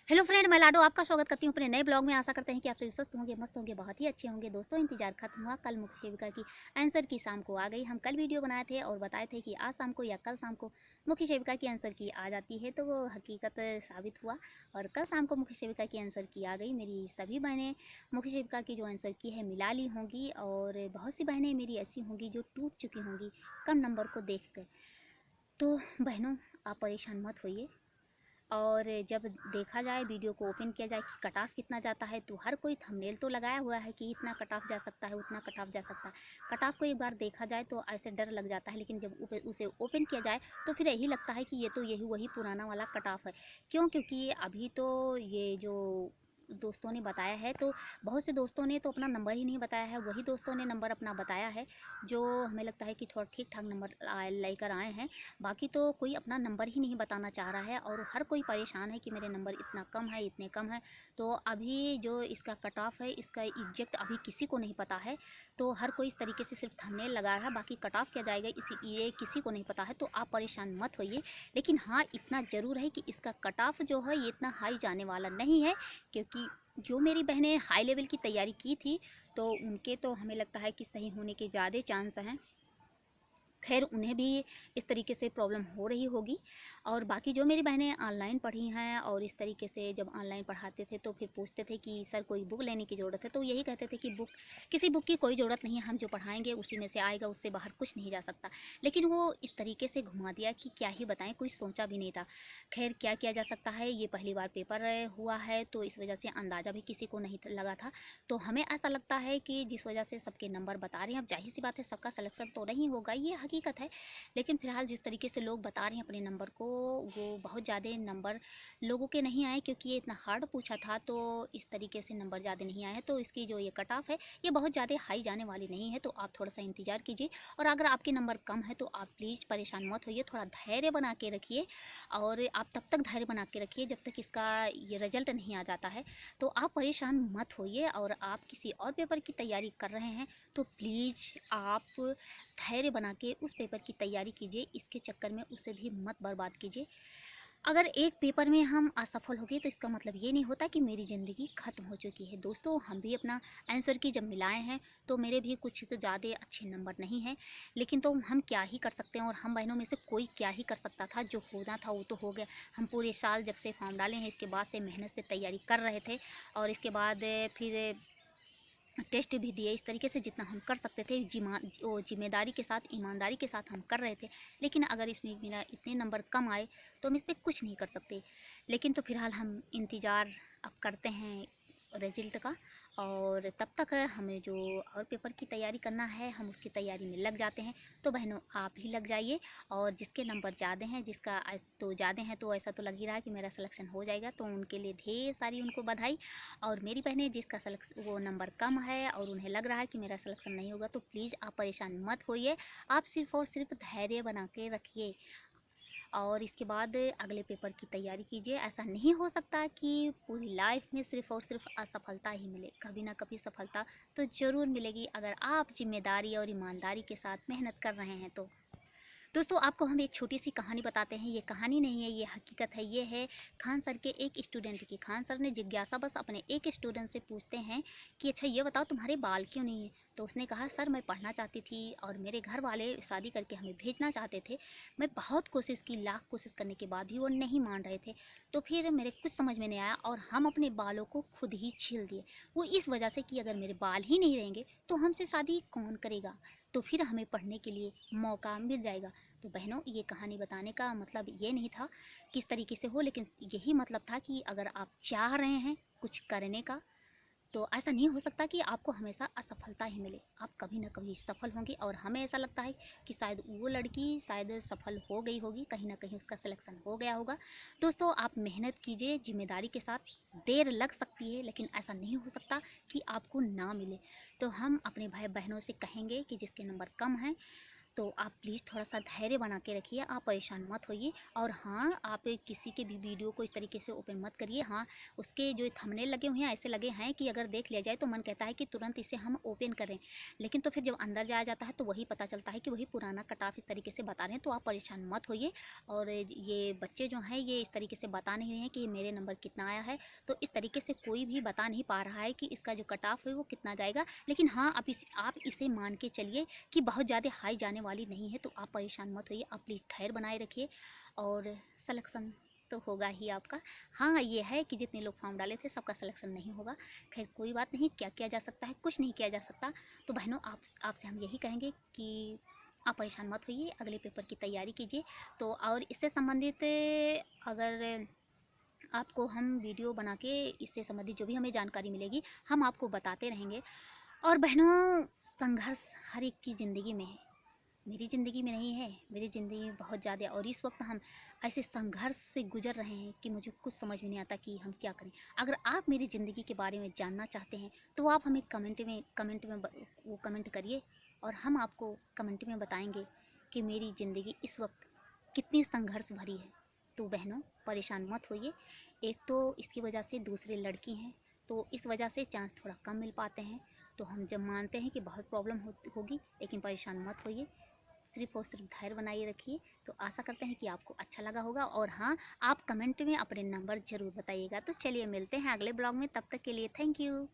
Hello friend, मैं लाडो आपका स्वागत करती हूँ अपने नए ब्लॉग में। आशा करते हैं कि आप सभी स्वस्थ होंगे, मस्त होंगे, बहुत ही अच्छे होंगे। दोस्तों, इंतजार खत्म हुआ। कल मुख्य सेविका की आंसर की शाम को आ गई। हम कल वीडियो बनाए थे और बताए थे कि आज शाम को या कल शाम को मुख्य सेविका की आंसर की आ जाती है, तो वो हकीकत साबित हुआ और कल शाम को मुख्य सेविका की आंसर की आ गई। मेरी सभी बहनें मुख्य सेविका की जो आंसर की है मिला ली होंगी और बहुत सी बहनें मेरी ऐसी होंगी जो टूट चुकी होंगी कम नंबर को देख कर। तो बहनों, आप परेशान मत होइए। और जब देखा जाए, वीडियो को ओपन किया जाए कि कट ऑफ कितना जाता है, तो हर कोई थंबनेल तो लगाया हुआ है कि इतना कट ऑफ जा सकता है, उतना कट ऑफ जा सकता है। कट ऑफ को एक बार देखा जाए तो ऐसे डर लग जाता है, लेकिन जब उसे ओपन किया जाए तो फिर यही लगता है कि ये तो यही वही पुराना वाला कट ऑफ है। क्यों? क्योंकि अभी तो ये जो दोस्तों ने बताया है, तो बहुत से दोस्तों ने तो अपना नंबर ही नहीं बताया है। वही दोस्तों ने नंबर अपना बताया है जो हमें लगता है कि थोड़ा ठीक ठाक नंबर लेकर आए हैं। बाकी तो कोई अपना नंबर ही नहीं बताना चाह रहा है और हर कोई परेशान है कि मेरे नंबर इतना कम है, इतने कम है। तो अभी जो इसका कट ऑफ है, इसका एग्जैक्ट अभी किसी को नहीं पता है। तो हर कोई इस तरीके से सिर्फ थंबनेल लगा रहा है, बाकी कट ऑफ क्या जाएगा इसी ये किसी को नहीं पता है। तो आप परेशान मत होइए, लेकिन हाँ, इतना ज़रूर है कि इसका कट ऑफ जो है ये इतना हाई जाने वाला नहीं है। क्योंकि जो मेरी बहनें हाई लेवल की तैयारी की थी, तो उनके तो हमें लगता है कि सही होने के ज़्यादा चांस हैं। खैर, उन्हें भी इस तरीके से प्रॉब्लम हो रही होगी। और बाकी जो मेरी बहनें ऑनलाइन पढ़ी हैं और इस तरीके से जब ऑनलाइन पढ़ाते थे तो फिर पूछते थे कि सर कोई बुक लेने की ज़रूरत है, तो यही कहते थे कि किसी बुक की कोई ज़रूरत नहीं है, हम जो पढ़ाएंगे उसी में से आएगा, उससे बाहर कुछ नहीं जा सकता। लेकिन वो इस तरीके से घुमा दिया कि क्या ही बताएं, कुछ सोचा भी नहीं था। खैर, क्या किया जा सकता है, ये पहली बार पेपर हुआ है तो इस वजह से अंदाज़ा भी किसी को नहीं लगा था। तो हमें ऐसा लगता है कि जिस वजह से सबके नंबर बता रहे हैं, अब जाहिर सी बात है सबका सिलेक्शन तो नहीं होगा, ये हकीकत है। लेकिन फ़िलहाल जिस तरीके से लोग बता रहे हैं अपने नंबर को, वो बहुत ज़्यादा नंबर लोगों के नहीं आए, क्योंकि ये इतना हार्ड पूछा था। तो इस तरीके से नंबर ज़्यादा नहीं आए हैं, तो इसकी जो ये कट ऑफ है ये बहुत ज़्यादा हाई जाने वाली नहीं है। तो आप थोड़ा सा इंतज़ार कीजिए। और अगर आपके नंबर कम है तो आप प्लीज़ परेशान मत होइए, थोड़ा धैर्य बना के रखिए। और आप तब तक धैर्य बना के रखिए जब तक इसका ये रिजल्ट नहीं आ जाता है। तो आप परेशान मत होइए। और आप किसी और पेपर की तैयारी कर रहे हैं तो प्लीज़ आप धैर्य बना के उस पेपर की तैयारी कीजिए। इसके चक्कर में उसे भी मत बर्बाद कीजिए। अगर एक पेपर में हम असफल हो गए तो इसका मतलब ये नहीं होता कि मेरी ज़िंदगी ख़त्म हो चुकी है। दोस्तों, हम भी अपना आंसर की जब मिलाए हैं तो मेरे भी कुछ ज़्यादा अच्छे नंबर नहीं हैं। लेकिन तो हम क्या ही कर सकते हैं, और हम बहनों में से कोई क्या ही कर सकता था। जो होना था वो तो हो गया। हम पूरे साल जब से फॉर्म डाले हैं, इसके बाद से मेहनत से तैयारी कर रहे थे। और इसके बाद फिर टेस्ट भी दिए। इस तरीके से जितना हम कर सकते थे जिम्मेदारी के साथ, ईमानदारी के साथ हम कर रहे थे। लेकिन अगर इसमें मेरा इतने नंबर कम आए तो हम इस पर कुछ नहीं कर सकते। लेकिन तो फिलहाल हम इंतज़ार अब करते हैं रिजल्ट का। और तब तक हमें जो और पेपर की तैयारी करना है, हम उसकी तैयारी में लग जाते हैं। तो बहनों, आप भी लग जाइए। और जिसके नंबर ज़्यादा हैं, जिसका तो ज़्यादा हैं, तो ऐसा तो लग ही रहा है कि मेरा सिलेक्शन हो जाएगा, तो उनके लिए ढेर सारी उनको बधाई। और मेरी बहनें जिसका सिलेक्शन वो नंबर कम है और उन्हें लग रहा है कि मेरा सिलेक्शन नहीं होगा, तो प्लीज़ आप परेशान मत होइए। आप सिर्फ़ और सिर्फ धैर्य बना के रखिए और इसके बाद अगले पेपर की तैयारी कीजिए। ऐसा नहीं हो सकता कि पूरी लाइफ में सिर्फ़ और सिर्फ असफलता ही मिले। कभी ना कभी सफलता तो ज़रूर मिलेगी, अगर आप ज़िम्मेदारी और ईमानदारी के साथ मेहनत कर रहे हैं तो। दोस्तों, आपको हम एक छोटी सी कहानी बताते हैं। ये कहानी नहीं है, ये हकीकत है। ये है खान सर के एक स्टूडेंट की। खान सर ने जिज्ञासा बस अपने एक स्टूडेंट से पूछते हैं कि अच्छा ये बताओ, तुम्हारे बाल क्यों नहीं है? तो उसने कहा, सर मैं पढ़ना चाहती थी और मेरे घर वाले शादी करके हमें भेजना चाहते थे। मैं बहुत कोशिश की, लाख कोशिश करने के बाद भी वो नहीं मान रहे थे। तो फिर मेरे कुछ समझ में नहीं आया और हम अपने बालों को खुद ही छील दिए। वो इस वजह से कि अगर मेरे बाल ही नहीं रहेंगे तो हमसे शादी कौन करेगा, तो फिर हमें पढ़ने के लिए मौका मिल जाएगा। तो बहनों, ये कहानी बताने का मतलब ये नहीं था किस तरीके से हो, लेकिन यही मतलब था कि अगर आप चाह रहे हैं कुछ करने का, तो ऐसा नहीं हो सकता कि आपको हमेशा असफलता ही मिले। आप कभी ना कभी सफल होंगे। और हमें ऐसा लगता है कि शायद वो लड़की शायद सफल हो गई होगी, कहीं ना कहीं उसका सिलेक्शन हो गया होगा। दोस्तों, आप मेहनत कीजिए जिम्मेदारी के साथ। देर लग सकती है लेकिन ऐसा नहीं हो सकता कि आपको ना मिले। तो हम अपने भाई बहनों से कहेंगे कि जिसके नंबर कम हैं, तो आप प्लीज़ थोड़ा सा धैर्य बना के रखिए, आप परेशान मत होइए। और हाँ, आप किसी के भी वीडियो को इस तरीके से ओपन मत करिए। हाँ, उसके जो थंबनेल लगे हुए हैं ऐसे लगे हैं कि अगर देख लिया जाए तो मन कहता है कि तुरंत इसे हम ओपन करें, लेकिन तो फिर जब अंदर जाया जाता है तो वही पता चलता है कि वही पुराना कट ऑफ इस तरीके से बता रहे हैं। तो आप परेशान मत होइए। और ये बच्चे जो हैं ये इस तरीके से बता नहीं रहे हैं कि मेरे नंबर कितना आया है, तो इस तरीके से कोई भी बता नहीं पा रहा है कि इसका जो कट ऑफ है वो कितना जाएगा। लेकिन हाँ, आप इसे मान के चलिए कि बहुत ज़्यादा हाई जाने वाली नहीं है। तो आप परेशान मत होइए, आप प्लीज़ धैर्य बनाए रखिए और सिलेक्शन तो होगा ही आपका। हाँ, ये है कि जितने लोग फॉर्म डाले थे सबका सिलेक्शन नहीं होगा। खैर कोई बात नहीं, क्या किया जा सकता है, कुछ नहीं किया जा सकता। तो बहनों, आपसे हम यही कहेंगे कि आप परेशान मत होइए, अगले पेपर की तैयारी कीजिए। तो और इससे संबंधित अगर आपको हम वीडियो बना के इससे संबंधित जो भी हमें जानकारी मिलेगी हम आपको बताते रहेंगे। और बहनों, संघर्ष हर एक की ज़िंदगी में है, मेरी ज़िंदगी में नहीं है, मेरी ज़िंदगी में बहुत ज़्यादा। और इस वक्त हम ऐसे संघर्ष से गुजर रहे हैं कि मुझे कुछ समझ में नहीं आता कि हम क्या करें। अगर आप मेरी ज़िंदगी के बारे में जानना चाहते हैं तो आप हमें वो कमेंट करिए और हम आपको कमेंट में बताएंगे कि मेरी ज़िंदगी इस वक्त कितनी संघर्ष भरी है। तो बहनों, परेशान मत होइए। एक तो इसकी वजह से दूसरे लड़की हैं, तो इस वजह से चांस थोड़ा कम मिल पाते हैं। तो हम जब मानते हैं कि बहुत प्रॉब्लम होगी, लेकिन परेशान मत होइए, सिर्फ़ और सिर्फ धैर्य बनाए रखिए। तो आशा करते हैं कि आपको अच्छा लगा होगा। और हाँ, आप कमेंट में अपने नंबर ज़रूर बताइएगा। तो चलिए मिलते हैं अगले ब्लॉग में, तब तक के लिए थैंक यू।